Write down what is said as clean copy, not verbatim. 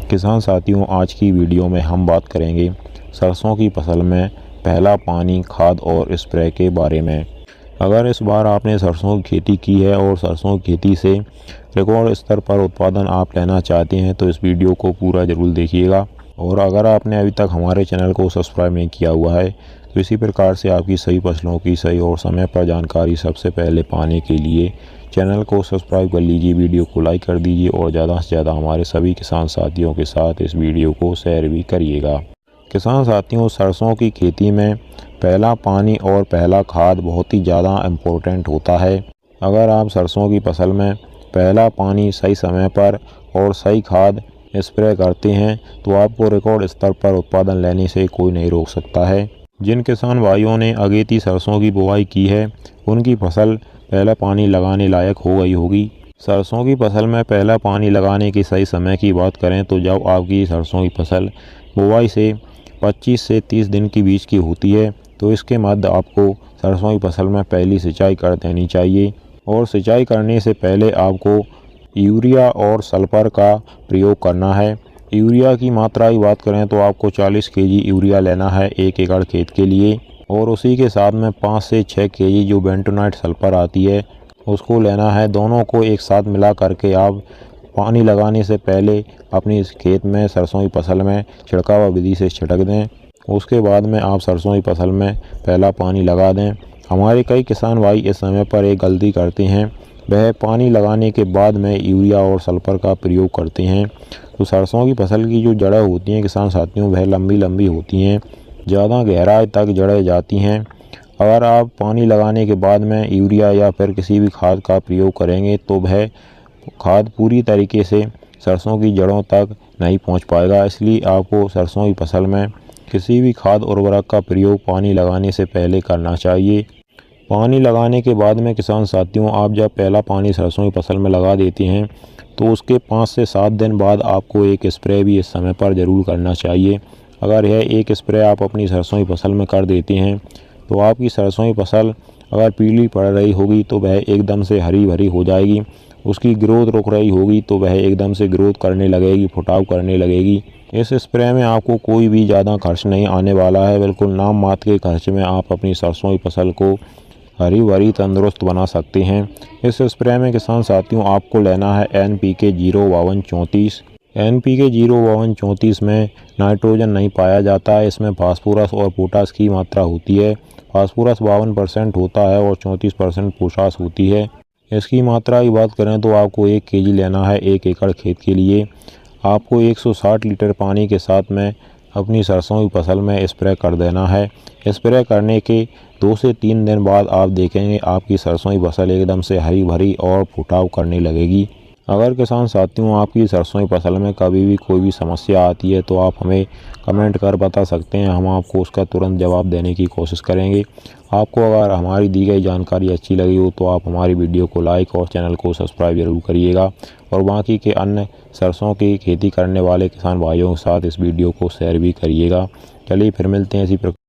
किसान साथियों, आज की वीडियो में हम बात करेंगे सरसों की फसल में पहला पानी, खाद और स्प्रे के बारे में। अगर इस बार आपने सरसों की खेती की है और सरसों की खेती से रिकॉर्ड स्तर पर उत्पादन आप लेना चाहते हैं तो इस वीडियो को पूरा ज़रूर देखिएगा। और अगर आपने अभी तक हमारे चैनल को सब्सक्राइब नहीं किया हुआ है तो इसी प्रकार से आपकी सही फसलों की सही और समय पर जानकारी सबसे पहले पाने के लिए चैनल को सब्सक्राइब कर लीजिए, वीडियो को लाइक कर दीजिए और ज़्यादा से ज़्यादा हमारे सभी किसान साथियों के साथ इस वीडियो को शेयर भी करिएगा। किसान साथियों, सरसों की खेती में पहला पानी और पहला खाद बहुत ही ज़्यादा इम्पोर्टेंट होता है। अगर आप सरसों की फसल में पहला पानी सही समय पर और सही खाद स्प्रे करते हैं तो आपको रिकॉर्ड स्तर पर उत्पादन लेने से कोई नहीं रोक सकता है। जिन किसान भाइयों ने अगेती सरसों की बुआई की है उनकी फसल पहला पानी लगाने लायक हो गई होगी। सरसों की फसल में पहला पानी लगाने के सही समय की बात करें तो जब आपकी सरसों की फसल बुआई से 25 से 30 दिन के बीच की होती है तो इसके मध्य आपको सरसों की फसल में पहली सिंचाई कर देनी चाहिए। और सिंचाई करने से पहले आपको यूरिया और सल्फर का प्रयोग करना है। यूरिया की मात्रा की बात करें तो आपको 40 केजी यूरिया लेना है 1 एकड़ खेत के लिए और उसी के साथ में 5 से 6 केजी जो बेंटोनाइट सल्फर आती है उसको लेना है। दोनों को एक साथ मिला करके आप पानी लगाने से पहले अपनी इस खेत में सरसों की फसल में छिड़काव विधि से छिड़क दें। उसके बाद में आप सरसों की फसल में पहला पानी लगा दें। हमारे कई किसान भाई इस समय पर एक गलती करते हैं, वह पानी लगाने के बाद में यूरिया और सल्फर का प्रयोग करते हैं। तो सरसों की फसल की जो जड़ें होती हैं किसान साथियों, वह लंबी लंबी होती हैं, ज़्यादा गहराई तक जड़ें जाती हैं। अगर आप पानी लगाने के बाद में यूरिया या फिर किसी भी खाद का प्रयोग करेंगे तो वह खाद पूरी तरीके से सरसों की जड़ों तक नहीं पहुंच पाएगा। इसलिए आपको सरसों की फसल में किसी भी खाद उर्वरक का प्रयोग पानी लगाने से पहले करना चाहिए। पानी लगाने के बाद में किसान साथियों, आप जब पहला पानी सरसों की फसल में लगा देते हैं तो उसके 5 से 7 दिन बाद आपको एक स्प्रे भी इस समय पर ज़रूर करना चाहिए। अगर यह एक स्प्रे आप अपनी सरसों की फसल में कर देते हैं तो आपकी सरसों की फसल अगर पीली पड़ रही होगी तो वह एकदम से हरी भरी हो जाएगी। उसकी ग्रोथ रुक रही होगी तो वह एकदम से ग्रोथ करने लगेगी, फुटाव करने लगेगी। इस स्प्रे में आपको कोई भी ज़्यादा खर्च नहीं आने वाला है। बिल्कुल नाम मात्र के खर्च में आप अपनी सरसों की फसल को हरी भरी तंदुरुस्त बना सकते हैं। इस स्प्रे में किसान साथियों आपको लेना है NPK 05234। NPK 05234 में नाइट्रोजन नहीं पाया जाता है, इसमें फास्फोरस और पोटास की मात्रा होती है। फास्फोरस 52% होता है और 34% पोटास होती है। इसकी मात्रा की बात करें तो आपको 1 केजी लेना है 1 एकड़ खेत के लिए। आपको 160 लीटर पानी के साथ में अपनी सरसों की फसल में स्प्रे कर देना है। स्प्रे करने के 2 से 3 दिन बाद आप देखेंगे आपकी सरसों की फसल एकदम से हरी भरी और फुटाव करने लगेगी। अगर किसान साथियों आपकी सरसों की फसल में कभी भी कोई भी समस्या आती है तो आप हमें कमेंट कर बता सकते हैं, हम आपको उसका तुरंत जवाब देने की कोशिश करेंगे। आपको अगर हमारी दी गई जानकारी अच्छी लगी हो तो आप हमारी वीडियो को लाइक और चैनल को सब्सक्राइब जरूर करिएगा और बाकी के अन्य सरसों की खेती करने वाले किसान भाइयों के साथ इस वीडियो को शेयर भी करिएगा। चलिए फिर मिलते हैं इसी प्रकार।